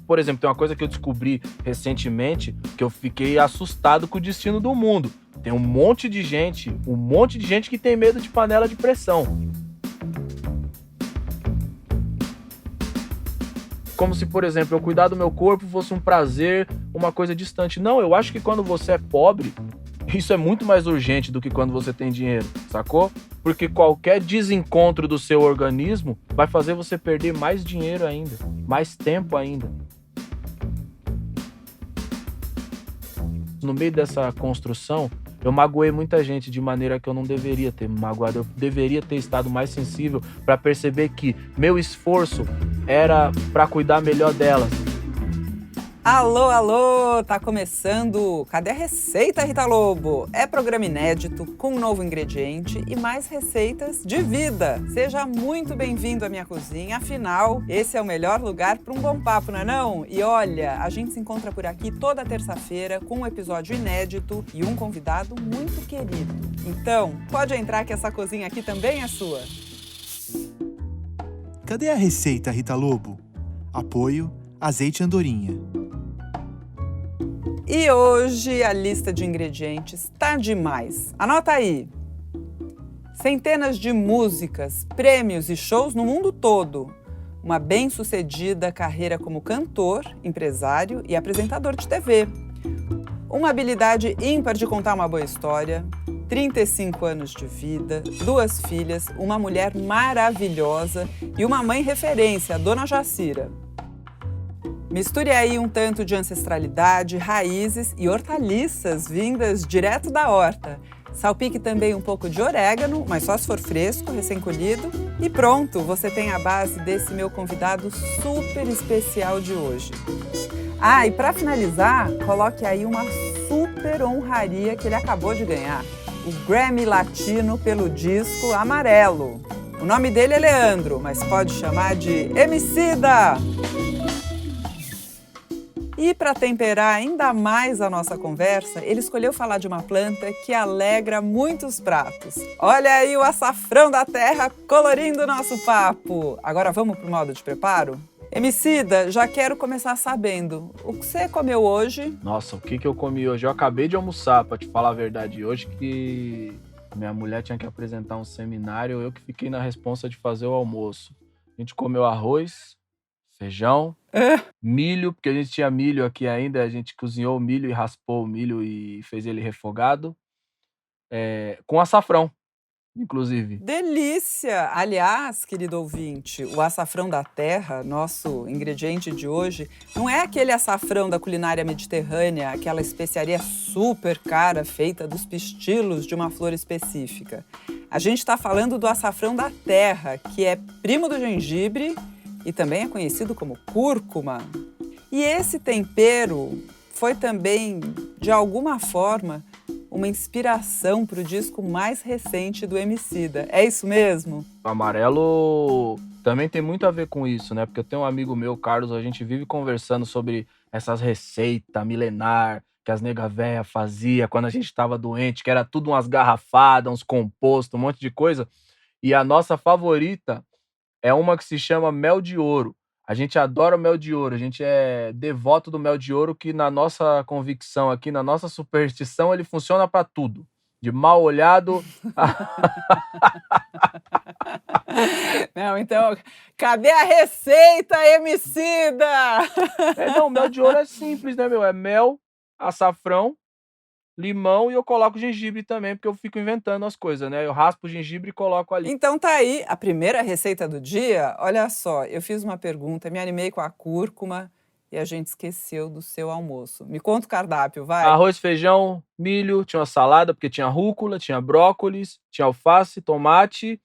por exemplo, tem uma coisa que eu descobri recentemente que eu fiquei assustado com o destino do mundo. Tem um monte de gente que tem medo de panela de pressão. Como se, por exemplo, eu cuidar do meu corpo fosse um prazer, uma coisa distante. Não, eu acho que quando você é pobre, isso é muito mais urgente do que quando você tem dinheiro, sacou? Porque qualquer desencontro do seu organismo vai fazer você perder mais dinheiro ainda, mais tempo ainda. No meio dessa construção, eu magoei muita gente de maneira que eu não deveria ter me magoado. Eu deveria ter estado mais sensível para perceber que meu esforço era para cuidar melhor delas. Alô, alô! Tá começando! Cadê a Receita, Rita Lobo? É programa inédito, com um novo ingrediente e mais receitas de vida. Seja muito bem-vindo à minha cozinha, afinal, esse é o melhor lugar para um bom papo, não é não? E olha, a gente se encontra por aqui toda terça-feira com um episódio inédito e um convidado muito querido. Então, pode entrar que essa cozinha aqui também é sua. Cadê a Receita, Rita Lobo? Apoio Azeite Andorinha. E hoje a lista de ingredientes tá demais. Anota aí! Centenas de músicas, prêmios e shows no mundo todo. Uma bem-sucedida carreira como cantor, empresário e apresentador de TV. Uma habilidade ímpar de contar uma boa história. 35 anos de vida, 2 filhas, uma mulher maravilhosa e uma mãe referência, a Dona Jacira. Misture aí um tanto de ancestralidade, raízes e hortaliças vindas direto da horta. Salpique também um pouco de orégano, mas só se for fresco, recém-colhido. E pronto, você tem a base desse meu convidado super especial de hoje. Ah, e para finalizar, coloque aí uma super honraria que ele acabou de ganhar. O Grammy Latino pelo disco Amarelo. O nome dele é Leandro, mas pode chamar de Emicida! E para temperar ainda mais a nossa conversa, ele escolheu falar de uma planta que alegra muitos pratos. Olha aí o açafrão da terra colorindo o nosso papo! Agora vamos para o modo de preparo? Emicida, já quero começar sabendo, o que você comeu hoje? Nossa, o que eu comi hoje? Eu acabei de almoçar, pra te falar a verdade. Hoje que minha mulher tinha que apresentar um seminário, eu que fiquei na responsa de fazer o almoço. A gente comeu arroz, feijão, milho, porque a gente tinha milho aqui ainda, a gente cozinhou o milho e raspou o milho e fez ele refogado, com açafrão, inclusive. Delícia! Aliás, querido ouvinte, o açafrão da terra, nosso ingrediente de hoje, não é aquele açafrão da culinária mediterrânea, aquela especiaria super cara feita dos pistilos de uma flor específica. A gente está falando do açafrão da terra, que é primo do gengibre e também é conhecido como cúrcuma. E esse tempero foi também, de alguma forma, uma inspiração para o disco mais recente do Emicida. É isso mesmo? O amarelo também tem muito a ver com isso, né? Porque eu tenho um amigo meu, Carlos, a gente vive conversando sobre essas receitas milenar que as nega véia fazia quando a gente estava doente, que era tudo umas garrafadas, uns compostos, um monte de coisa. E a nossa favorita é uma que se chama mel de ouro. A gente adora o mel de ouro, a gente é devoto do mel de ouro, que na nossa convicção aqui, na nossa superstição, ele funciona para tudo. De mal olhado. Não, então, cadê a receita, Emicida? Não, o mel de ouro é simples, né, meu? É mel, açafrão, limão e eu coloco gengibre também, porque eu fico inventando as coisas, né? Eu raspo o gengibre e coloco ali. Então tá aí, a primeira receita do dia. Olha só, eu fiz uma pergunta, me animei com a cúrcuma e a gente esqueceu do seu almoço. Me conta o cardápio, vai. Arroz, feijão, milho, tinha uma salada, porque tinha rúcula, tinha brócolis, tinha alface, tomate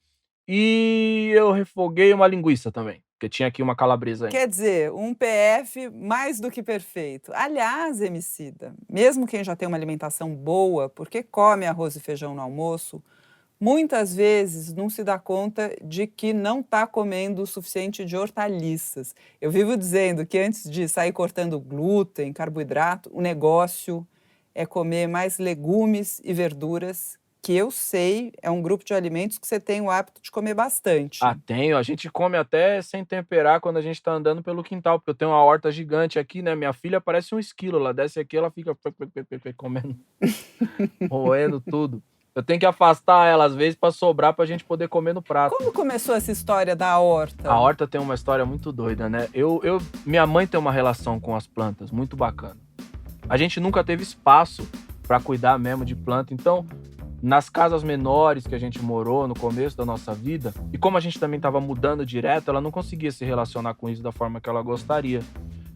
e eu refoguei uma linguiça também, porque tinha aqui uma calabresa ainda. Quer dizer, um PF mais do que perfeito. Aliás, Emicida, mesmo quem já tem uma alimentação boa, porque come arroz e feijão no almoço, muitas vezes não se dá conta de que não está comendo o suficiente de hortaliças. Eu vivo dizendo que antes de sair cortando glúten, carboidrato, o negócio é comer mais legumes e verduras que eu sei é um grupo de alimentos que você tem o hábito de comer bastante. Ah, tenho. A gente come até sem temperar quando a gente tá andando pelo quintal, porque eu tenho uma horta gigante aqui, né? Minha filha parece um esquilo. Ela desce aqui, ela fica comendo, roendo tudo. Eu tenho que afastar ela às vezes pra sobrar pra gente poder comer no prato. Como começou essa história da A horta? horta tem uma história muito doida, né? Minha mãe tem uma relação com as plantas muito bacana. A gente nunca teve espaço pra cuidar mesmo de planta, então nas casas menores que a gente morou no começo da nossa vida, e como a gente também estava mudando direto, ela não conseguia se relacionar com isso da forma que ela gostaria.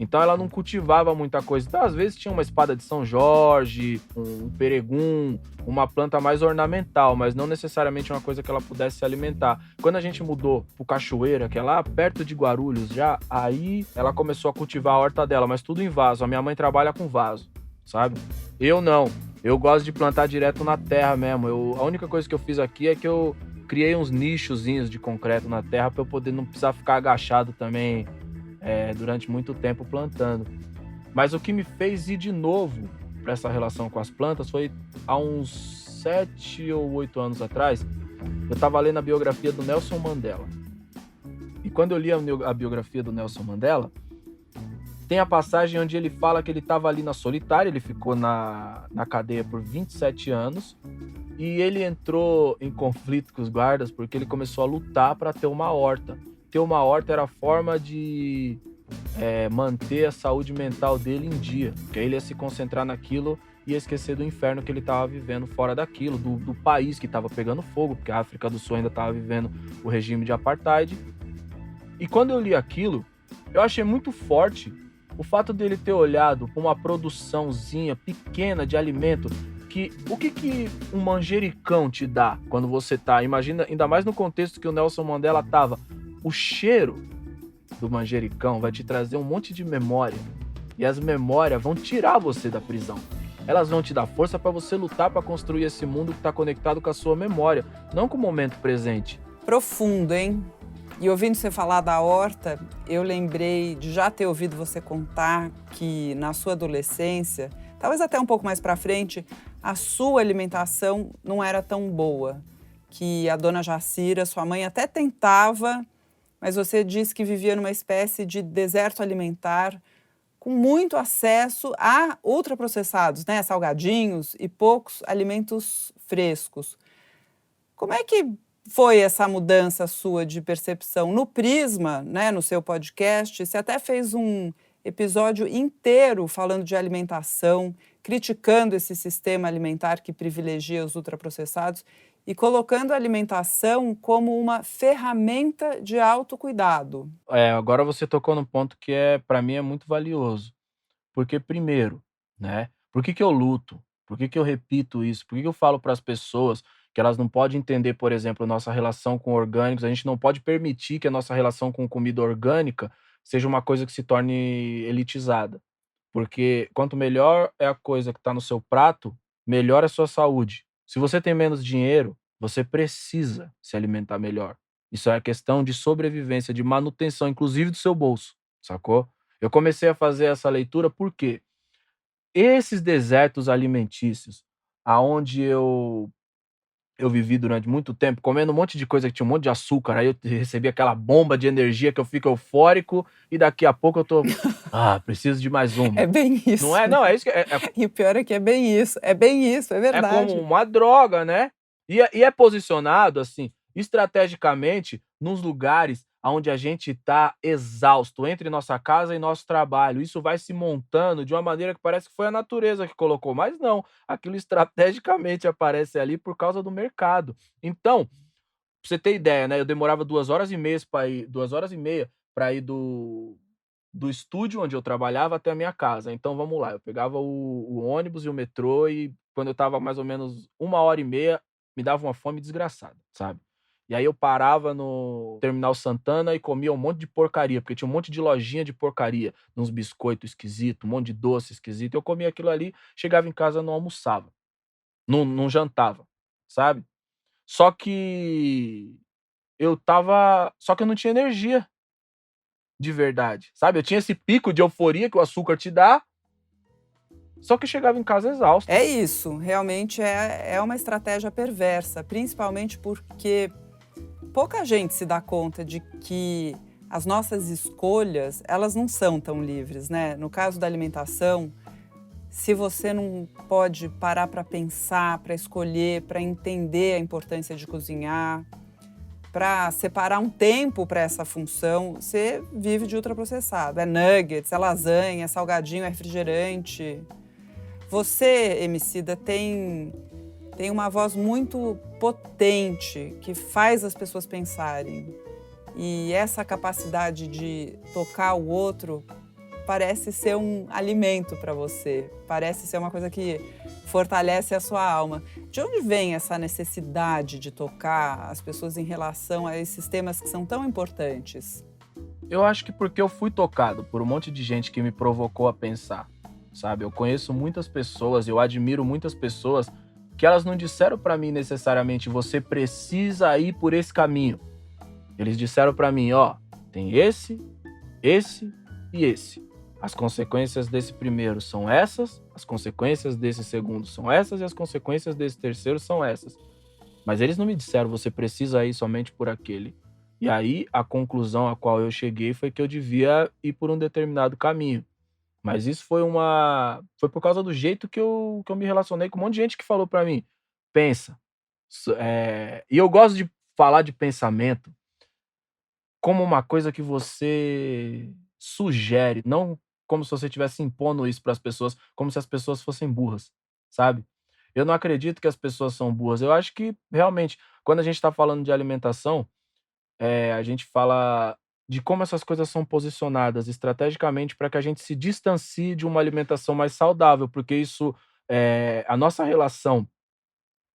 Então ela não cultivava muita coisa. Então, às vezes, tinha uma espada de São Jorge, um peregum, uma planta mais ornamental, mas não necessariamente uma coisa que ela pudesse se alimentar. Quando a gente mudou pro Cachoeira, que é lá perto de Guarulhos já, aí ela começou a cultivar a horta dela, mas tudo em vaso. A minha mãe trabalha com vaso, sabe? Eu não. Eu gosto de plantar direto na terra mesmo. A única coisa que eu fiz aqui é que eu criei uns nichozinhos de concreto na terra para eu poder não precisar ficar agachado também durante muito tempo plantando. Mas o que me fez ir de novo para essa relação com as plantas foi há uns 7 ou 8 anos atrás. Eu estava lendo a biografia do Nelson Mandela. E quando eu li a biografia do Nelson Mandela, tem a passagem onde ele fala que ele estava ali na solitária, ele ficou na cadeia por 27 anos e ele entrou em conflito com os guardas porque ele começou a lutar para ter uma horta. Ter uma horta era a forma de manter a saúde mental dele em dia, porque aí ele ia se concentrar naquilo e ia esquecer do inferno que ele estava vivendo fora daquilo, do país que estava pegando fogo, porque a África do Sul ainda estava vivendo o regime de apartheid. E quando eu li aquilo, eu achei muito forte o fato dele ter olhado para uma produçãozinha pequena de alimento. O que um manjericão te dá quando você tá? Imagina, ainda mais no contexto que o Nelson Mandela tava. O cheiro do manjericão vai te trazer um monte de memória. E as memórias vão tirar você da prisão. Elas vão te dar força para você lutar para construir esse mundo que está conectado com a sua memória, não com o momento presente. Profundo, hein? E ouvindo você falar da horta, eu lembrei de já ter ouvido você contar que na sua adolescência, talvez até um pouco mais para frente, a sua alimentação não era tão boa. Que a dona Jacira, sua mãe, até tentava, mas você disse que vivia numa espécie de deserto alimentar com muito acesso a ultraprocessados, né? Salgadinhos e poucos alimentos frescos. Como é que foi essa mudança sua de percepção? No Prisma, né, no seu podcast, você até fez um episódio inteiro falando de alimentação, criticando esse sistema alimentar que privilegia os ultraprocessados e colocando a alimentação como uma ferramenta de autocuidado. Agora você tocou num ponto que para mim é muito valioso. Porque primeiro, né? Por que eu luto? Por que eu repito isso? Por que eu falo para as pessoas que elas não podem entender, por exemplo, nossa relação com orgânicos? A gente não pode permitir que a nossa relação com comida orgânica seja uma coisa que se torne elitizada. Porque quanto melhor é a coisa que está no seu prato, melhor é a sua saúde. Se você tem menos dinheiro, você precisa se alimentar melhor. Isso é questão de sobrevivência, de manutenção, inclusive do seu bolso, sacou? Eu comecei a fazer essa leitura porque esses desertos alimentícios, aonde eu vivi durante muito tempo, comendo um monte de coisa que tinha um monte de açúcar, aí eu recebi aquela bomba de energia que eu fico eufórico e daqui a pouco eu tô, preciso de mais uma. É bem isso. Não é? Não, é isso que E o pior é que é bem isso, é verdade. é como uma droga, né? E é posicionado, assim, estrategicamente, nos lugares onde a gente está exausto, entre nossa casa e nosso trabalho. Isso vai se montando de uma maneira que parece que foi a natureza que colocou, mas não, aquilo estrategicamente aparece ali por causa do mercado. Então, pra você ter ideia, né? Eu demorava 2 horas e meia para ir, 2 horas e meia para ir do estúdio onde eu trabalhava até a minha casa. Então vamos lá, eu pegava o ônibus e o metrô e quando eu tava mais ou menos 1 hora e meia, me dava uma fome desgraçada, sabe? E aí eu parava no Terminal Santana e comia um monte de porcaria, porque tinha um monte de lojinha de porcaria, uns biscoitos esquisitos, um monte de doce esquisito. Eu comia aquilo ali, chegava em casa, não almoçava, não jantava, sabe? Só que só que eu não tinha energia de verdade, sabe? Eu tinha esse pico de euforia que o açúcar te dá, Só que eu chegava em casa exausto. É isso, realmente é uma estratégia perversa, principalmente porque pouca gente se dá conta de que as nossas escolhas, elas não são tão livres, né? No caso da alimentação, se você não pode parar para pensar, para escolher, para entender a importância de cozinhar, para separar um tempo para essa função, você vive de ultraprocessado. É nuggets, é lasanha, é salgadinho, é refrigerante. Você, Emicida, tem uma voz muito potente que faz as pessoas pensarem. E essa capacidade de tocar o outro parece ser um alimento para você, parece ser uma coisa que fortalece a sua alma. De onde vem essa necessidade de tocar as pessoas em relação a esses temas que são tão importantes? Eu acho que porque eu fui tocado por um monte de gente que me provocou a pensar, sabe? Eu conheço muitas pessoas, eu admiro muitas pessoas que elas não disseram pra mim necessariamente você precisa ir por esse caminho. Eles disseram pra mim, ó, tem esse e esse. As consequências desse primeiro são essas, as consequências desse segundo são essas e as consequências desse terceiro são essas. Mas eles não me disseram você precisa ir somente por aquele. E aí a conclusão a qual eu cheguei foi que eu devia ir por um determinado caminho. Mas isso foi por causa do jeito que eu me relacionei com um monte de gente que falou pra mim, pensa. E eu gosto de falar de pensamento como uma coisa que você sugere, não como se você estivesse impondo isso para as pessoas, como se as pessoas fossem burras, sabe? Eu não acredito que as pessoas são burras. Eu acho que realmente, quando a gente está falando de alimentação, a gente fala de como essas coisas são posicionadas estrategicamente para que a gente se distancie de uma alimentação mais saudável, porque isso, a nossa relação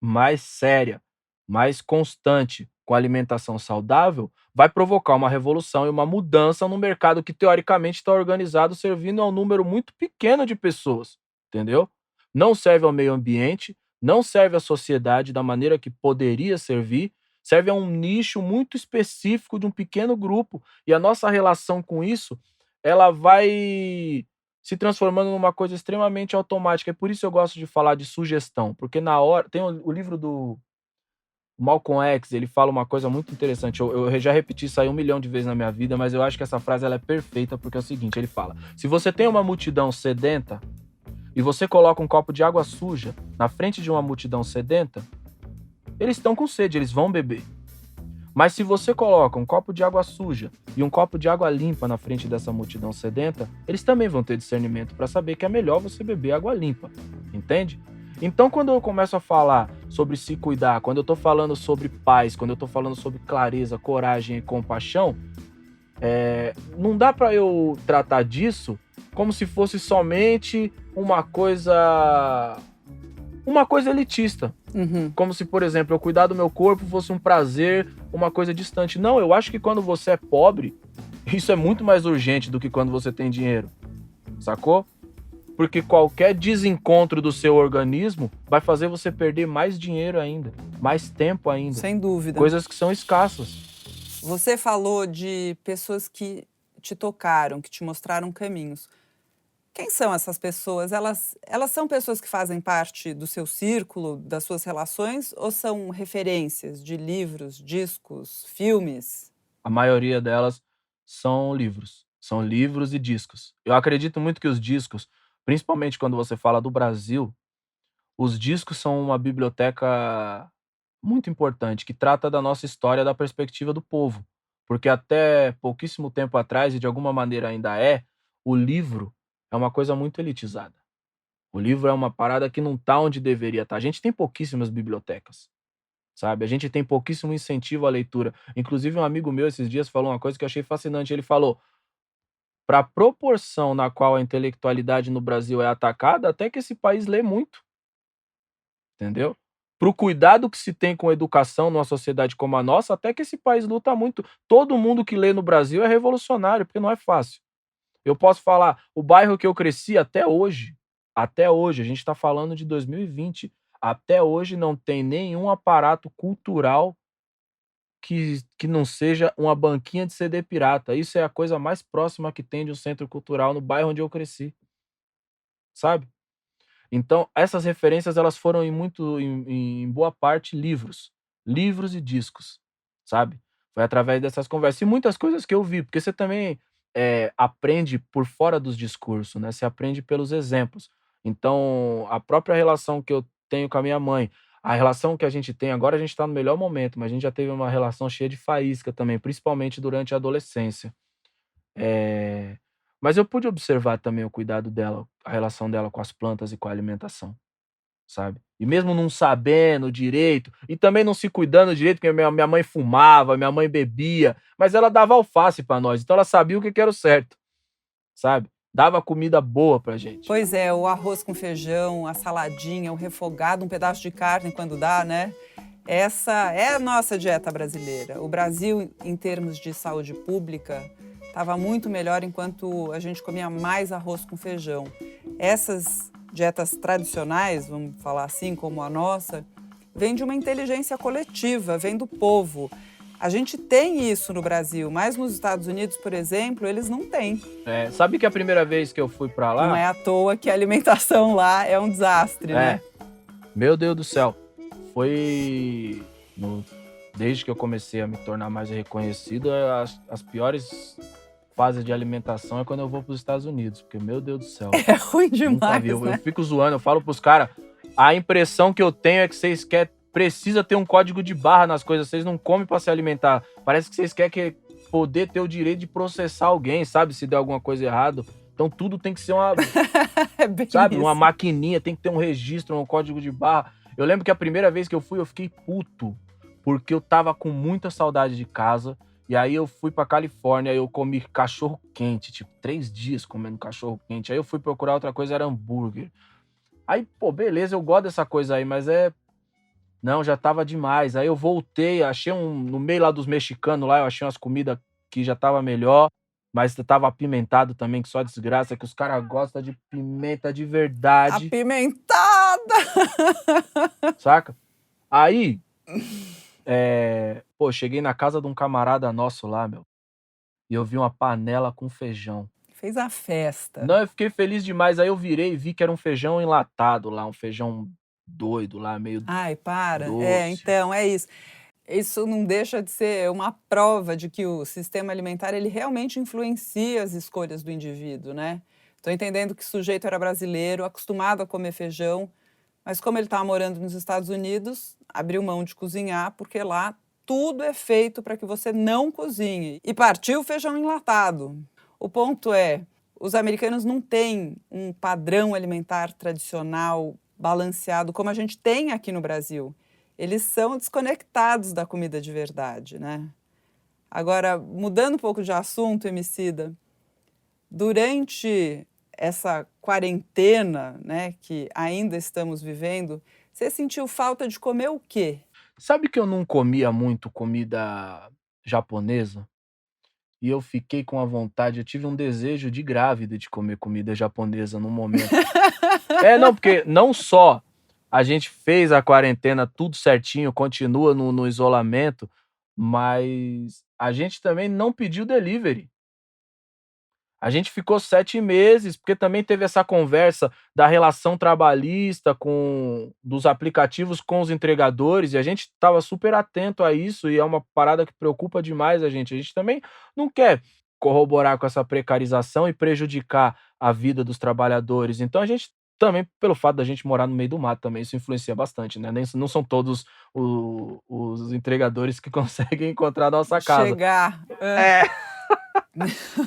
mais séria, mais constante com a alimentação saudável, vai provocar uma revolução e uma mudança no mercado que teoricamente está organizado servindo a um número muito pequeno de pessoas, entendeu? Não serve ao meio ambiente, não serve à sociedade da maneira que poderia servir, serve a um nicho muito específico de um pequeno grupo e a nossa relação com isso, ela vai se transformando numa coisa extremamente automática. É por isso eu gosto de falar de sugestão, porque na hora tem o livro do Malcolm X, ele fala uma coisa muito interessante. Eu já repeti isso aí 1 milhão de vezes na minha vida, mas eu acho que essa frase ela é perfeita, porque é o seguinte, ele fala: se você tem uma multidão sedenta e você coloca um copo de água suja na frente de uma multidão sedenta, eles estão com sede, eles vão beber. Mas se você coloca um copo de água suja e um copo de água limpa na frente dessa multidão sedenta, eles também vão ter discernimento para saber que é melhor você beber água limpa, entende? Então, quando eu começo a falar sobre se cuidar, quando eu tô falando sobre paz, quando eu tô falando sobre clareza, coragem e compaixão, não dá para eu tratar disso como se fosse somente uma coisa elitista. Uhum. Como se, por exemplo, eu cuidar do meu corpo fosse um prazer, uma coisa distante. Não, eu acho que quando você é pobre, isso é muito mais urgente do que quando você tem dinheiro. Sacou? Porque qualquer desencontro do seu organismo vai fazer você perder mais dinheiro ainda, mais tempo ainda. Sem dúvida. Coisas que são escassas. Você falou de pessoas que te tocaram, que te mostraram caminhos. Quem são essas pessoas? Elas são pessoas que fazem parte do seu círculo, das suas relações, ou são referências de livros, discos, filmes? A maioria delas são livros. São livros e discos. Eu acredito muito que os discos, principalmente quando você fala do Brasil, os discos são uma biblioteca muito importante, que trata da nossa história da perspectiva do povo. Porque até pouquíssimo tempo atrás, e de alguma maneira ainda o livro é uma coisa muito elitizada. O livro é uma parada que não tá onde deveria estar. A gente tem pouquíssimas bibliotecas, sabe? A gente tem pouquíssimo incentivo à leitura. Inclusive, um amigo meu esses dias falou uma coisa que eu achei fascinante. Ele falou: para a proporção na qual a intelectualidade no Brasil é atacada, até que esse país lê muito, entendeu? Para o cuidado que se tem com a educação numa sociedade como a nossa, até que esse país luta muito. Todo mundo que lê no Brasil é revolucionário, porque não é fácil. Eu posso falar, o bairro que eu cresci até hoje, a gente está falando de 2020, até hoje não tem nenhum aparato cultural que não seja uma banquinha de CD pirata. Isso é a coisa mais próxima que tem de um centro cultural no bairro onde eu cresci, sabe? Então, essas referências, elas foram em boa parte, livros e discos, sabe? Foi através dessas conversas. E muitas coisas que eu vi, porque você também aprende por fora dos discursos, né? Você aprende pelos exemplos. Então, a própria relação que eu tenho com a minha mãe, a relação que a gente tem agora, a gente tá no melhor momento, mas a gente já teve uma relação cheia de faísca também, principalmente durante a adolescência. Eh, mas eu pude observar também o cuidado dela, a relação dela com as plantas e com a alimentação, sabe. E mesmo não sabendo direito, e também não se cuidando direito, porque minha mãe fumava, minha mãe bebia, mas ela dava alface pra nós, então ela sabia o que que era o certo, sabe. Dava comida boa pra gente. Pois é, o arroz com feijão, a saladinha, o refogado, um pedaço de carne quando dá, né? Essa é a nossa dieta brasileira. O Brasil, em termos de saúde pública, estava muito melhor enquanto a gente comia mais arroz com feijão. Essas dietas tradicionais, vamos falar assim, como a nossa, vêm de uma inteligência coletiva, vem do povo. A gente tem isso no Brasil, mas nos Estados Unidos, por exemplo, eles não têm. Sabe que a primeira vez que eu fui pra lá... Não é à toa que a alimentação lá é um desastre, né? Meu Deus do céu. Foi... Desde que eu comecei a me tornar mais reconhecido, as piores fases de alimentação é quando eu vou pros Estados Unidos, porque, meu Deus do céu. É ruim Nunca demais, vi. Eu né? fico zoando, eu falo pros caras, a impressão que eu tenho é que vocês precisa ter um código de barra nas coisas, vocês não comem pra se alimentar. Parece que vocês querem poder ter o direito de processar alguém, sabe? Se der alguma coisa errada. Então tudo tem que ser É bem sabe? isso. Uma maquininha, tem que ter um registro, um código de barra. Eu lembro que a primeira vez que eu fui, eu fiquei puto, porque eu tava com muita saudade de casa. E aí eu fui pra Califórnia, eu comi cachorro quente, tipo, 3 dias comendo cachorro quente. Aí eu fui procurar outra coisa, era hambúrguer. Aí, pô, beleza, eu gosto dessa coisa aí, mas não, já tava demais. Aí eu voltei, achei no meio lá dos mexicanos lá, eu achei umas comidas que já tava melhor, mas tava apimentado também, que só desgraça, que os caras gostam de pimenta de verdade, Apimentada! saca? Aí, pô, cheguei na casa de um camarada nosso lá, meu, e eu vi uma panela com feijão. Fez a festa. Não, eu fiquei feliz demais. Aí eu virei e vi que era um feijão enlatado lá, um feijão doido lá, meio Ai, para. doce. Então, é isso. Isso não deixa de ser uma prova de que o sistema alimentar ele realmente influencia as escolhas do indivíduo, né? Estou entendendo que o sujeito era brasileiro, acostumado a comer feijão, mas como ele estava morando nos Estados Unidos, abriu mão de cozinhar, porque lá tudo é feito para que você não cozinhe. E partiu o feijão enlatado. O ponto é, os americanos não têm um padrão alimentar tradicional, balanceado, como a gente tem aqui no Brasil. Eles são desconectados da comida de verdade, né? Agora, mudando um pouco de assunto, Emicida, durante essa quarentena, né, que ainda estamos vivendo, você sentiu falta de comer o quê? Sabe que eu não comia muito comida japonesa? E eu fiquei com a vontade, eu tive um desejo de grávida de comer comida japonesa num momento. Não, porque não só a gente fez a quarentena tudo certinho, continua no isolamento, mas a gente também não pediu delivery. A gente ficou 7 meses, porque também teve essa conversa da relação trabalhista dos aplicativos com os entregadores, e a gente estava super atento a isso, e é uma parada que preocupa demais a gente. A gente também não quer corroborar com essa precarização e prejudicar a vida dos trabalhadores. Então a gente também, pelo fato da gente morar no meio do mato também, isso influencia bastante, né? Não são todos os entregadores que conseguem encontrar a nossa casa. Chegar.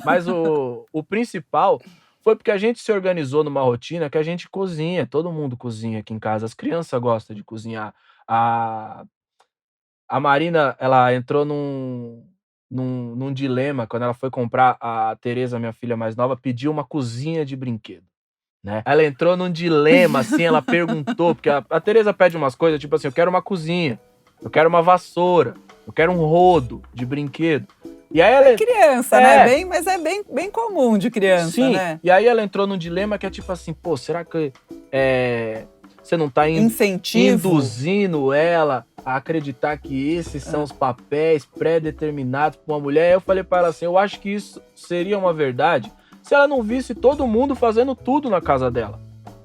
Mas o principal foi porque a gente se organizou numa rotina que a gente cozinha, todo mundo cozinha aqui em casa, as crianças gostam de cozinhar. A Marina, ela entrou num dilema quando ela foi comprar, a Tereza, minha filha mais nova, pediu uma cozinha de brinquedo, né? Ela entrou num dilema, assim, ela perguntou, porque a Tereza pede umas coisas, tipo assim, eu quero uma cozinha, eu quero uma vassoura, eu quero um rodo de brinquedo. E aí ela... Criança, né? Mas é bem comum de criança, sim, né? E aí ela entrou num dilema que é tipo assim, pô, será que você não tá induzindo ela a acreditar que esses são os papéis pré-determinados pra uma mulher? Aí eu falei pra ela assim, eu acho que isso seria uma verdade se ela não visse todo mundo fazendo tudo na casa dela,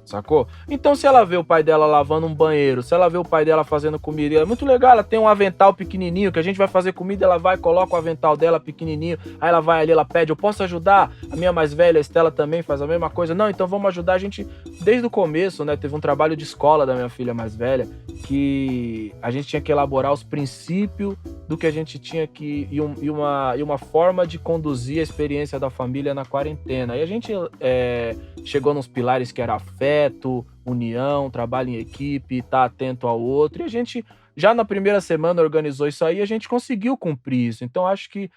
Sacou? Então, se ela vê o pai dela lavando um banheiro, se ela vê o pai dela fazendo comida, é muito legal, ela tem um avental pequenininho, que a gente vai fazer comida, ela vai, coloca o avental dela pequenininho, aí ela vai ali, ela pede, eu posso ajudar? A minha mais velha, a Estela, também faz a mesma coisa. Não, então vamos ajudar. A gente, desde o começo, né, teve um trabalho de escola da minha filha mais velha, que a gente tinha que elaborar os princípios do que a gente tinha que, e uma forma de conduzir a experiência da família na quarentena. E a gente chegou nos pilares que era afeto, união, trabalho em equipe, estar atento ao outro. E a gente, já na primeira semana, organizou isso aí e a gente conseguiu cumprir isso. Então, acho que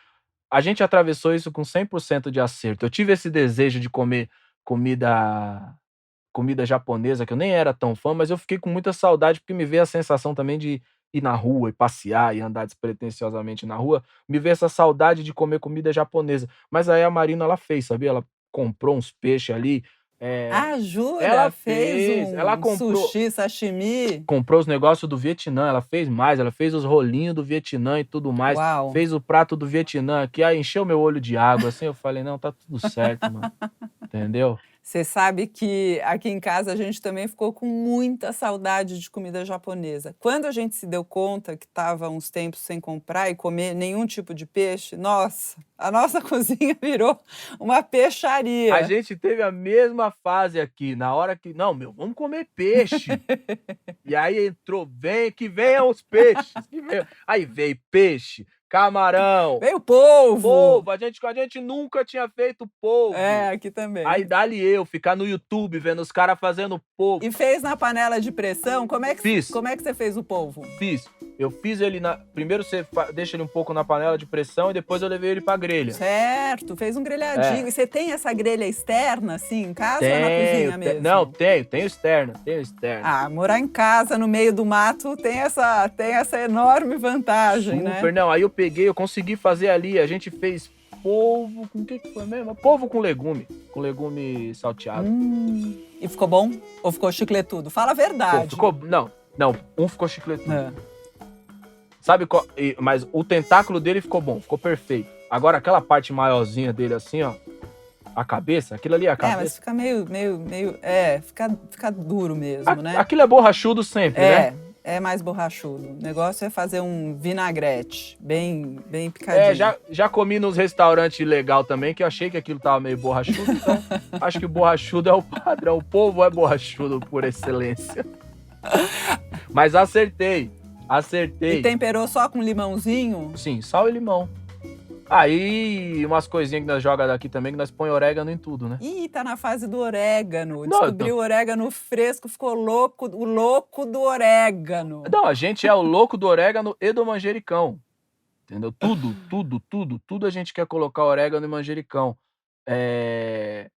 a gente atravessou isso com 100% de acerto. Eu tive esse desejo de comer comida japonesa, que eu nem era tão fã, mas eu fiquei com muita saudade, porque me veio a sensação também de ir na rua e passear e andar despretensiosamente na rua, me veio essa saudade de comer comida japonesa. Mas aí a Marina, ela fez, sabia? Ela comprou uns peixes ali, Ah, jura? ela Fez ela um comprou sushi, sashimi? os negócios do Vietnã, ela fez mais, ela fez os rolinhos do Vietnã e tudo mais, Uau! fez o prato do Vietnã, que aí encheu meu olho de água, assim, eu falei, não, tá tudo certo, mano, entendeu? Você sabe que aqui em casa a gente também ficou com muita saudade de comida japonesa. Quando a gente se deu conta que estava uns tempos sem comprar e comer nenhum tipo de peixe, nossa, a nossa cozinha virou uma peixaria. A gente teve a mesma fase aqui, na hora que, não, meu, vamos comer peixe. E aí entrou, que venham os peixes. Aí veio peixe, camarão, Veio polvo! a gente nunca tinha feito polvo. É, aqui também. Aí dali eu ficar no YouTube vendo os caras fazendo polvo. E fez na panela de pressão? Como é que você fez o polvo? Eu fiz ele primeiro você deixa ele um pouco na panela de pressão e depois eu levei ele pra grelha. Certo, fez um grelhadinho. E você tem essa grelha externa, assim, em casa ou na cozinha mesmo? Não, tenho externa. Ah, morar em casa, no meio do mato, tem essa enorme vantagem, né? Super, não. Aí eu consegui fazer ali, a gente fez polvo, com o que foi mesmo? Polvo com legume salteado. E ficou bom? Ou ficou chicletudo? Fala a verdade. Não, um ficou chicletudo. É. Sabe qual? Mas o tentáculo dele ficou bom, ficou perfeito. Agora, aquela parte maiorzinha dele assim, ó, a cabeça, aquilo ali é a cabeça. Mas fica meio fica duro mesmo, né? Aquilo é borrachudo sempre, né? É mais borrachudo. O negócio é fazer um vinagrete, bem picadinho. Já comi nos restaurantes legal também, que eu achei que aquilo tava meio borrachudo, então acho que o borrachudo é o padrão. O povo é borrachudo por excelência. Mas acertei. E temperou só com limãozinho? Sim, sal e limão. Aí, umas coisinhas que nós jogamos daqui também, que nós põe orégano em tudo, né? Ih, tá na fase do orégano. Descobriu o orégano fresco, ficou louco, o louco do orégano. Não, a gente é o louco do orégano e do manjericão. Entendeu? Tudo a gente quer colocar orégano e manjericão.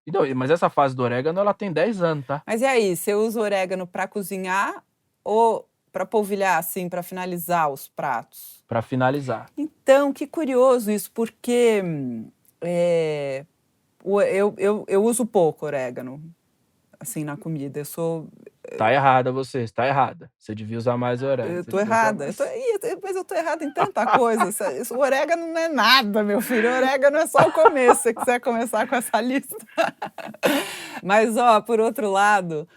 Não, mas essa fase do orégano, ela tem 10 anos, tá? Mas e aí, você usa orégano pra cozinhar ou pra polvilhar, assim, pra finalizar os pratos? Pra finalizar. Então, que curioso isso, porque eu uso pouco orégano, assim, na comida. Tá errada você tá errada. Você devia usar mais orégano. Eu tô errada. Mas eu tô errada em tanta coisa. O orégano não é nada, meu filho. O orégano é só o começo, se você quiser começar com essa lista. Mas, por outro lado,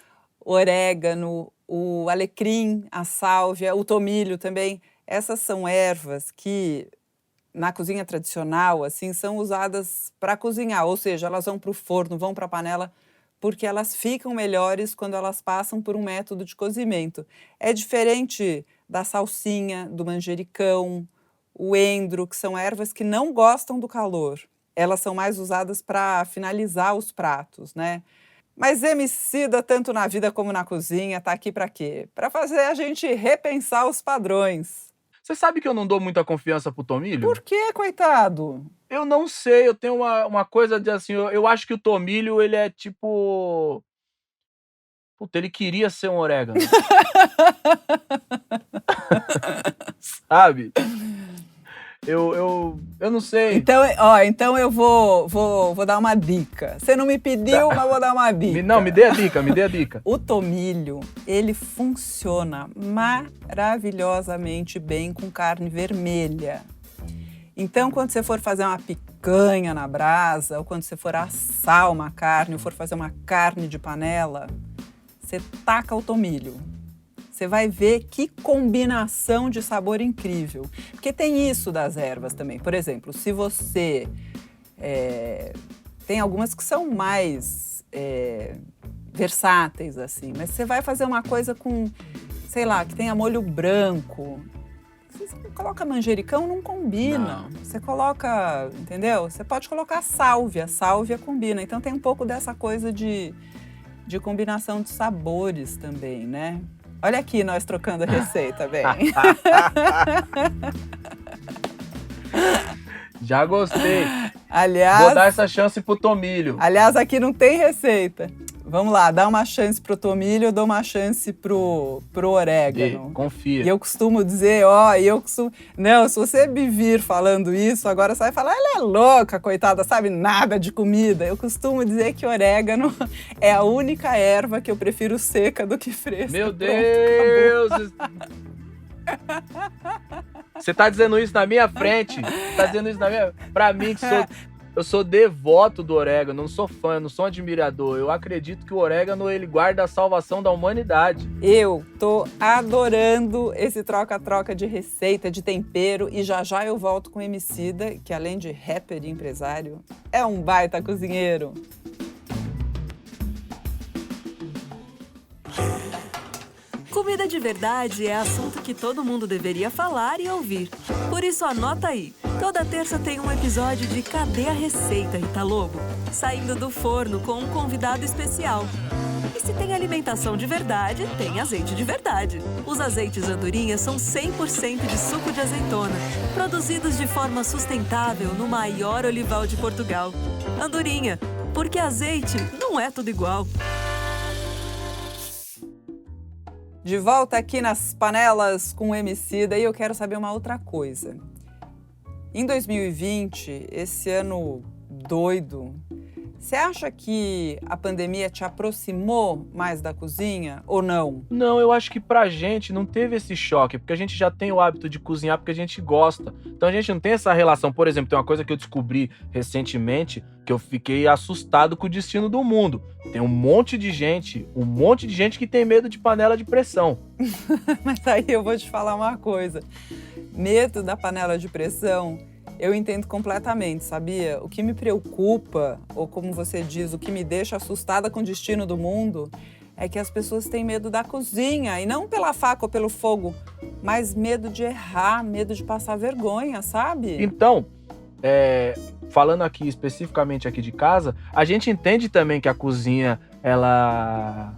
o orégano, o alecrim, a sálvia, o tomilho também, essas são ervas que, na cozinha tradicional, assim, são usadas para cozinhar, ou seja, elas vão para o forno, vão para a panela, porque elas ficam melhores quando elas passam por um método de cozimento. É diferente da salsinha, do manjericão, o endro, que são ervas que não gostam do calor. Elas são mais usadas para finalizar os pratos, né? Mas Emicida, tanto na vida como na cozinha, tá aqui para quê? Para fazer a gente repensar os padrões. Você sabe que eu não dou muita confiança pro tomilho? Por quê, coitado? Eu não sei, eu tenho uma coisa de assim, eu acho que o tomilho, ele é tipo... Puta, ele queria ser um orégano. Sabe? Eu não sei. Então eu vou dar uma dica. Você não me pediu, mas vou dar uma dica. Não, me dê a dica. O tomilho, ele funciona maravilhosamente bem com carne vermelha. Então, quando você for fazer uma picanha na brasa, ou quando você for assar uma carne, ou for fazer uma carne de panela, você taca o tomilho. Você vai ver que combinação de sabor incrível. Porque tem isso das ervas também. Por exemplo, se você... tem algumas que são mais versáteis, assim. Mas você vai fazer uma coisa com, sei lá, que tenha molho branco. Se você coloca manjericão, não combina. Não. Você coloca, entendeu? Você pode colocar sálvia. Sálvia combina. Então tem um pouco dessa coisa de combinação de sabores também, né? Olha aqui nós trocando a receita, bem. Já gostei. Aliás, Vou dar essa chance pro tomilho. aliás, aqui não tem receita. Vamos lá, dá uma chance pro tomilho, eu dou uma chance pro orégano. Confia. E eu costumo dizer, não, se você me vir falando isso, agora você vai falar, ela é louca, coitada, sabe nada de comida. Eu costumo dizer que orégano é a única erva que eu prefiro seca do que fresca. Meu Pronto, Deus! Você tá dizendo isso na minha frente? Tá dizendo isso na minha... Pra mim, eu sou devoto do orégano, não sou fã, não sou admirador. Eu acredito que o orégano, ele guarda a salvação da humanidade. Eu tô adorando esse troca-troca de receita, de tempero, e já já eu volto com o Emicida, que além de rapper e empresário, é um baita cozinheiro. Comida de verdade é assunto que todo mundo deveria falar e ouvir. Por isso anota aí. Toda terça tem um episódio de Cadê a Receita, Rita Lobo? Saindo do forno com um convidado especial. E se tem alimentação de verdade, tem azeite de verdade. Os azeites Andorinha são 100% de suco de azeitona, produzidos de forma sustentável no maior olival de Portugal. Andorinha, porque azeite não é tudo igual. De volta aqui nas panelas com o Emicida, e eu quero saber uma outra coisa. Em 2020, esse ano doido, você acha que a pandemia te aproximou mais da cozinha ou não? Não, eu acho que pra gente não teve esse choque, porque a gente já tem o hábito de cozinhar porque a gente gosta. Então a gente não tem essa relação. Por exemplo, tem uma coisa que eu descobri recentemente, que eu fiquei assustado com o destino do mundo. Tem um monte de gente que tem medo de panela de pressão. Mas aí eu vou te falar uma coisa. Medo da panela de pressão, eu entendo completamente, sabia? O que me preocupa, ou como você diz, o que me deixa assustada com o destino do mundo, é que as pessoas têm medo da cozinha, e não pela faca ou pelo fogo, mas medo de errar, medo de passar vergonha, sabe? Então, falando aqui especificamente aqui de casa, a gente entende também que a cozinha, ela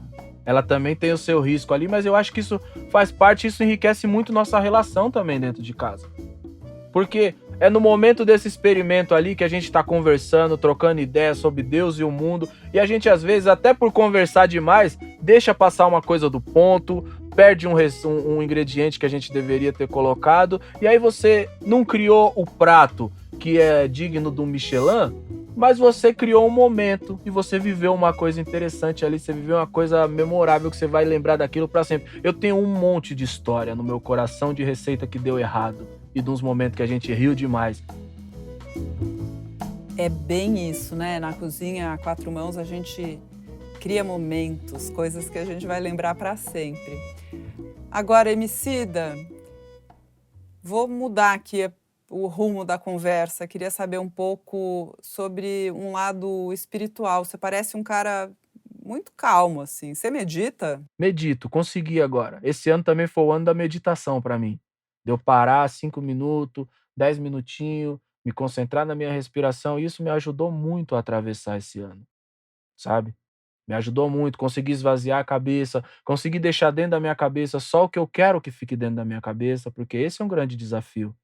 também tem o seu risco ali, mas eu acho que isso faz parte, isso enriquece muito nossa relação também dentro de casa. Porque é no momento desse experimento ali que a gente tá conversando, trocando ideias sobre Deus e o mundo, e a gente às vezes, até por conversar demais, deixa passar uma coisa do ponto, perde um ingrediente que a gente deveria ter colocado, e aí você não criou o prato que é digno do Michelin, mas você criou um momento e você viveu uma coisa interessante ali, você viveu uma coisa memorável que você vai lembrar daquilo pra sempre. Eu tenho um monte de história no meu coração de receita que deu errado e de uns momentos que a gente riu demais. É bem isso, né? Na cozinha a quatro mãos a gente cria momentos, coisas que a gente vai lembrar pra sempre. Agora, Emicida, vou mudar aqui o rumo da conversa. Queria saber um pouco sobre um lado espiritual. Você parece um cara muito calmo, assim. Você medita? Medito, consegui agora. Esse ano também foi o ano da meditação pra mim. De eu parar 5 minutos, 10 minutinhos, me concentrar na minha respiração, e isso me ajudou muito a atravessar esse ano, sabe? Me ajudou muito, consegui esvaziar a cabeça, consegui deixar dentro da minha cabeça só o que eu quero que fique dentro da minha cabeça, porque esse é um grande desafio,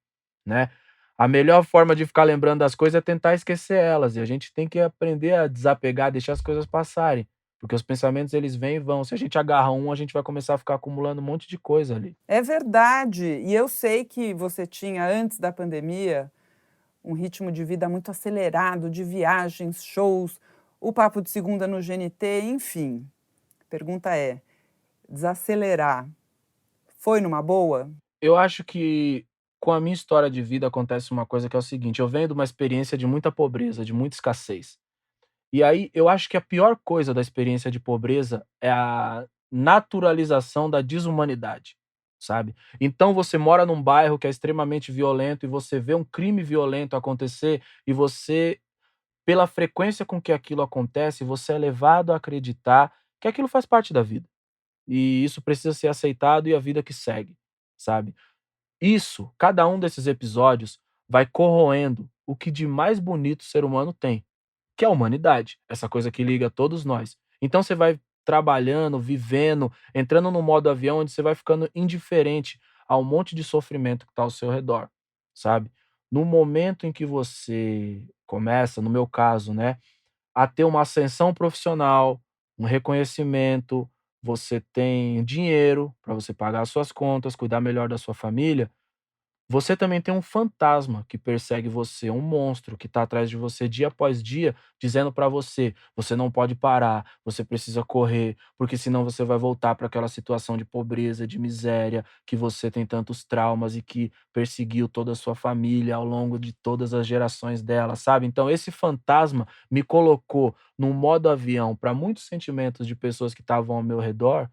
né? A melhor forma de ficar lembrando das coisas é tentar esquecer elas, e a gente tem que aprender a desapegar, deixar as coisas passarem, porque os pensamentos eles vêm e vão. Se a gente agarra um, a gente vai começar a ficar acumulando um monte de coisa ali. É verdade. E eu sei que você tinha, antes da pandemia, um ritmo de vida muito acelerado, de viagens, shows, o Papo de Segunda no GNT, enfim. A pergunta é, desacelerar foi numa boa? Eu acho que com a minha história de vida acontece uma coisa que é o seguinte: eu venho de uma experiência de muita pobreza, de muita escassez. E aí eu acho que a pior coisa da experiência de pobreza é naturalização da desumanidade, sabe? Então você mora num bairro que é extremamente violento e você vê um crime violento acontecer e você, pela frequência com que aquilo acontece, você é levado a acreditar que aquilo faz parte da vida. E isso precisa ser aceitado e a vida que segue, sabe? Isso, cada um desses episódios vai corroendo o que de mais bonito o ser humano tem, que é a humanidade, essa coisa que liga todos nós. Então você vai trabalhando, vivendo, entrando no modo avião, onde você vai ficando indiferente ao monte de sofrimento que está ao seu redor, sabe? No momento em que você começa, no meu caso, né, a ter uma ascensão profissional, um reconhecimento, você tem dinheiro para você pagar as suas contas, cuidar melhor da sua família, você também tem um fantasma que persegue você, um monstro que está atrás de você dia após dia, dizendo para você: você não pode parar, você precisa correr, porque senão você vai voltar para aquela situação de pobreza, de miséria, que você tem tantos traumas e que perseguiu toda a sua família ao longo de todas as gerações dela, sabe? Então, esse fantasma me colocou num modo avião para muitos sentimentos de pessoas que estavam ao meu redor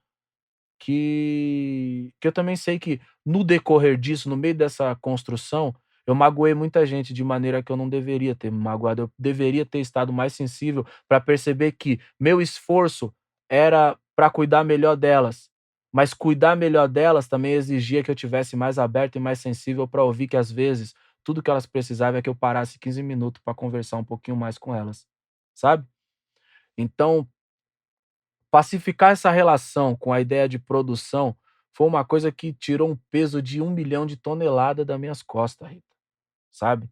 que eu também sei que no decorrer disso, no meio dessa construção, eu magoei muita gente de maneira que eu não deveria ter me magoado, eu deveria ter estado mais sensível para perceber que meu esforço era para cuidar melhor delas, mas cuidar melhor delas também exigia que eu tivesse mais aberto e mais sensível para ouvir que às vezes tudo que elas precisavam é que eu parasse 15 minutos para conversar um pouquinho mais com elas, sabe? Então, pacificar essa relação com a ideia de produção foi uma coisa que tirou um peso de 1 milhão de tonelada das minhas costas, Rita, sabe?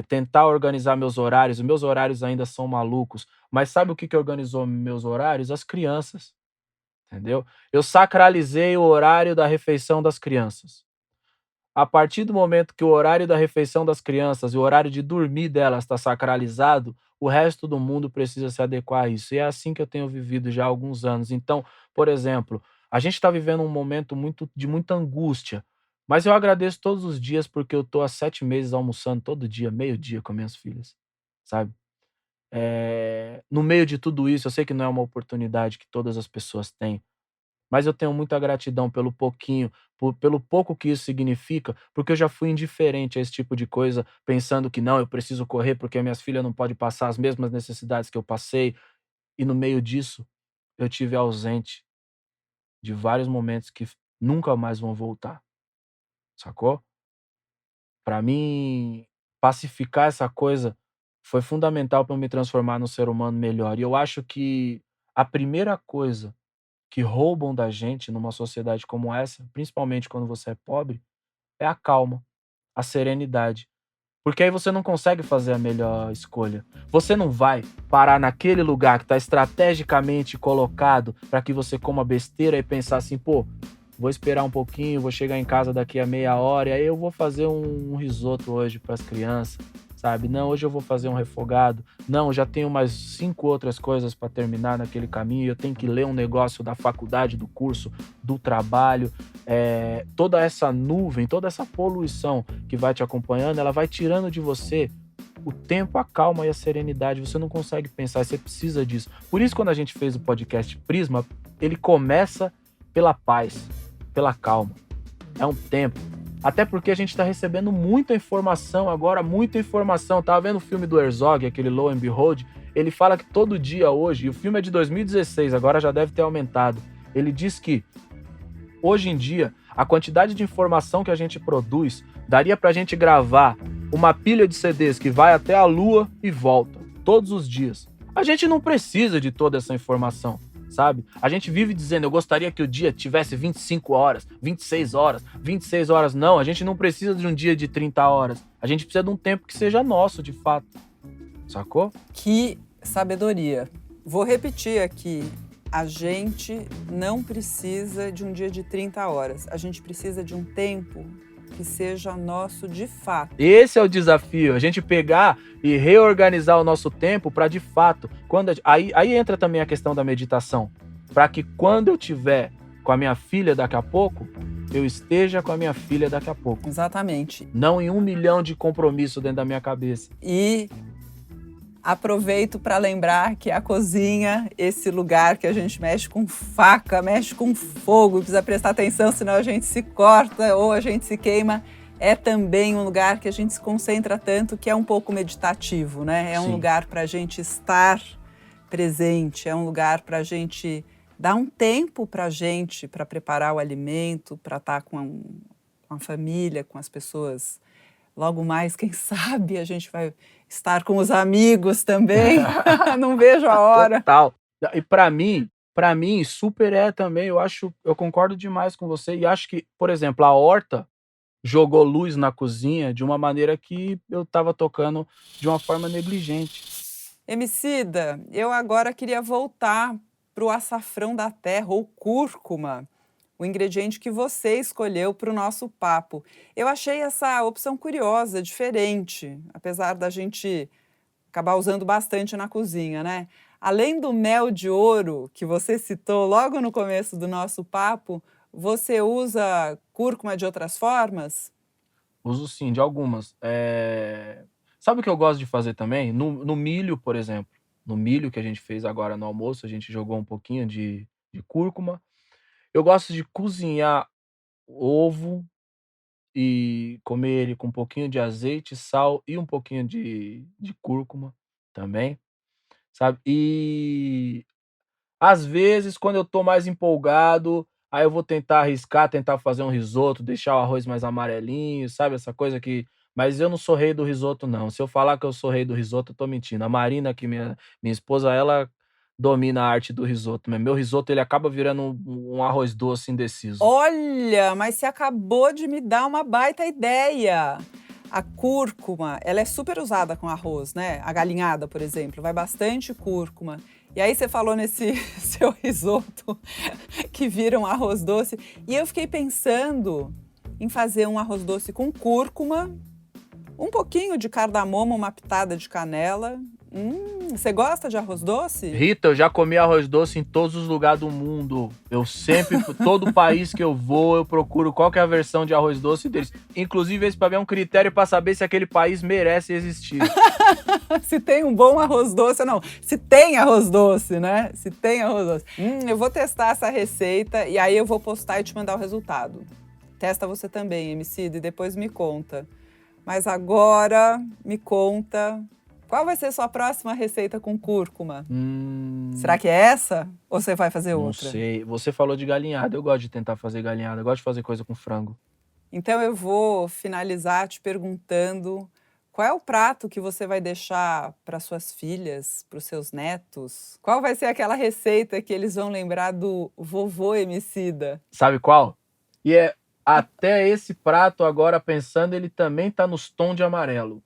Tentar organizar meus horários, os meus horários ainda são malucos, mas sabe o que que organizou meus horários? As crianças, entendeu? Eu sacralizei o horário da refeição das crianças. A partir do momento que o horário da refeição das crianças e o horário de dormir delas está sacralizado, o resto do mundo precisa se adequar a isso. E é assim que eu tenho vivido já há alguns anos. Então, por exemplo, a gente está vivendo um momento de muita angústia, mas eu agradeço todos os dias porque eu estou há 7 meses almoçando todo dia, meio-dia com minhas filhas, sabe? No meio de tudo isso, eu sei que não é uma oportunidade que todas as pessoas têm, mas eu tenho muita gratidão pelo pouquinho, pelo pouco que isso significa, porque eu já fui indiferente a esse tipo de coisa, pensando que não, eu preciso correr porque minhas filhas não podem passar as mesmas necessidades que eu passei, e no meio disso, eu tive ausente de vários momentos que nunca mais vão voltar, sacou? Pra mim, pacificar essa coisa foi fundamental para eu me transformar num ser humano melhor. E eu acho que a primeira coisa que roubam da gente numa sociedade como essa, principalmente quando você é pobre, é a calma, a serenidade. Porque aí você não consegue fazer a melhor escolha. Você não vai parar naquele lugar que está estrategicamente colocado para que você coma besteira e pensar assim, pô, vou esperar um pouquinho, vou chegar em casa daqui a meia hora e aí eu vou fazer um risoto hoje para as crianças, sabe? Não, hoje eu vou fazer um refogado. Não, já tenho mais 5 outras coisas para terminar naquele caminho. Eu tenho que ler um negócio da faculdade, do curso, do trabalho. Toda essa nuvem, toda essa poluição que vai te acompanhando, ela vai tirando de você o tempo, a calma e a serenidade. Você não consegue pensar, você precisa disso. Por isso, quando a gente fez o podcast Prisma, ele começa pela paz, pela calma. É um tempo. Até porque a gente está recebendo muita informação agora, muita informação. Tava vendo o filme do Herzog, aquele Lo and Behold, ele fala que todo dia hoje, e o filme é de 2016, agora já deve ter aumentado, ele diz que hoje em dia, a quantidade de informação que a gente produz, daria pra gente gravar uma pilha de CDs que vai até a Lua e volta, todos os dias. A gente não precisa de toda essa informação, sabe? A gente vive dizendo, eu gostaria que o dia tivesse 25 horas, 26 horas, 26 horas. Não, a gente não precisa de um dia de 30 horas. A gente precisa de um tempo que seja nosso, de fato. Sacou? Que sabedoria. Vou repetir aqui. A gente não precisa de um dia de 30 horas. A gente precisa de um tempo que seja nosso de fato. Esse é o desafio, a gente pegar e reorganizar o nosso tempo para de fato, aí entra também a questão da meditação, para que quando eu tiver com a minha filha daqui a pouco, eu esteja com a minha filha daqui a pouco. Exatamente. Não em 1 milhão de compromissos dentro da minha cabeça. E Aproveito para lembrar que a cozinha, esse lugar que a gente mexe com faca, mexe com fogo, precisa prestar atenção, senão a gente se corta ou a gente se queima, é também um lugar que a gente se concentra tanto, que é um pouco meditativo, né? É um lugar para a gente estar presente, é um lugar para a gente dar um tempo para a gente, para preparar o alimento, para estar com a família, com as pessoas. Logo mais, quem sabe, a gente vai estar com os amigos também. Não vejo a hora. Total. E para mim, super é também. Eu concordo demais com você. E acho que, por exemplo, a horta jogou luz na cozinha de uma maneira que eu estava tocando de uma forma negligente. Emicida, eu agora queria voltar para o açafrão da terra, ou cúrcuma, o ingrediente que você escolheu para o nosso papo. Eu achei essa opção curiosa, diferente, apesar da gente acabar usando bastante na cozinha, né? Além do mel de ouro que você citou logo no começo do nosso papo, você usa cúrcuma de outras formas? Uso sim, de algumas. Sabe o que eu gosto de fazer também? No milho, por exemplo. No milho que a gente fez agora no almoço, a gente jogou um pouquinho de cúrcuma. Eu gosto de cozinhar ovo e comer ele com um pouquinho de azeite, sal e um pouquinho de cúrcuma também, sabe. E às vezes, quando eu tô mais empolgado, aí eu vou tentar arriscar, tentar fazer um risoto, deixar o arroz mais amarelinho, sabe, essa coisa que mas eu não sou rei do risoto não, se eu falar que eu sou rei do risoto, eu tô mentindo. A Marina, que minha esposa, ela domina a arte do risoto, mas meu risoto ele acaba virando um arroz doce indeciso. Olha, mas você acabou de me dar uma baita ideia. A cúrcuma, ela é super usada com arroz, né? A galinhada, por exemplo, vai bastante cúrcuma. E aí você falou nesse seu risoto que vira um arroz doce. E eu fiquei pensando em fazer um arroz doce com cúrcuma, um pouquinho de cardamomo, uma pitada de canela. Você gosta de arroz doce? Rita, eu já comi arroz doce em todos os lugares do mundo. Eu sempre, todo país que eu vou, eu procuro qual que é a versão de arroz doce deles. Inclusive, esse pra mim é um critério pra saber se aquele país merece existir. Se tem um bom arroz doce ou não. Se tem arroz doce, né? Se tem arroz doce. Eu vou testar essa receita e aí eu vou postar e te mandar o resultado. Testa você também, Emicida, e depois me conta. Mas agora, me conta... Qual vai ser sua próxima receita com cúrcuma? Será que é essa? Ou você vai fazer outra? Não sei. Você falou de galinhada. Eu gosto de tentar fazer galinhada. Eu gosto de fazer coisa com frango. Então eu vou finalizar te perguntando qual é o prato que você vai deixar para suas filhas, para os seus netos? Qual vai ser aquela receita que eles vão lembrar do vovô Emicida? Sabe qual? E até esse prato agora pensando, ele também tá nos tons de amarelo.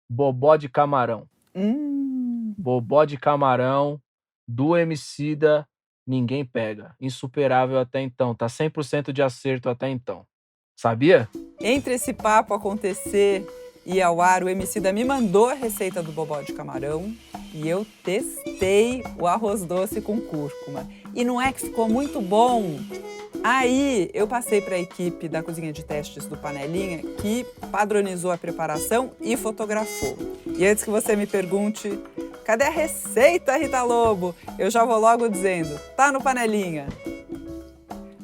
Bobó de camarão. Bobó de camarão do Emicida, ninguém pega. Insuperável até então. Tá 100% de acerto até então. Sabia? Entre esse papo acontecer e ao ar, o Emicida me mandou a receita do bobó de camarão e eu testei o arroz doce com cúrcuma. E não é que ficou muito bom? Aí eu passei para a equipe da cozinha de testes do Panelinha, que padronizou a preparação e fotografou. E antes que você me pergunte, cadê a receita, Rita Lobo? Eu já vou logo dizendo, tá no Panelinha.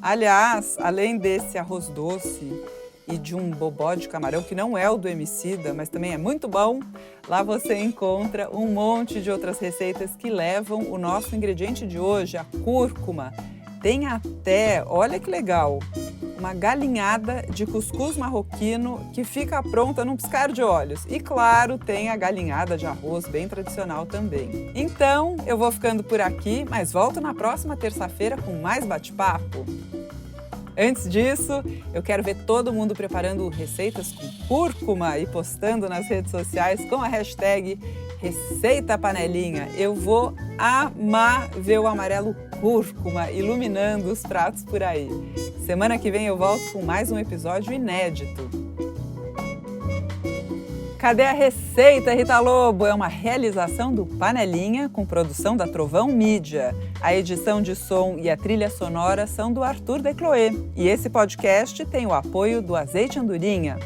Aliás, além desse arroz doce e de um bobó de camarão, que não é o do Emicida, mas também é muito bom, lá você encontra um monte de outras receitas que levam o nosso ingrediente de hoje, a cúrcuma. Tem até, olha que legal, uma galinhada de cuscuz marroquino que fica pronta num piscar de olhos. E claro, tem a galinhada de arroz bem tradicional também. Então, eu vou ficando por aqui, mas volto na próxima terça-feira com mais bate-papo. Antes disso, eu quero ver todo mundo preparando receitas com cúrcuma e postando nas redes sociais com a hashtag Receita Panelinha. Eu vou amar ver o amarelo cúrcuma iluminando os pratos por aí. Semana que vem eu volto com mais um episódio inédito. Cadê a receita, Rita Lobo? É uma realização do Panelinha com produção da Trovão Mídia. A edição de som e a trilha sonora são do Arthur Decloé. E esse podcast tem o apoio do Azeite Andorinha.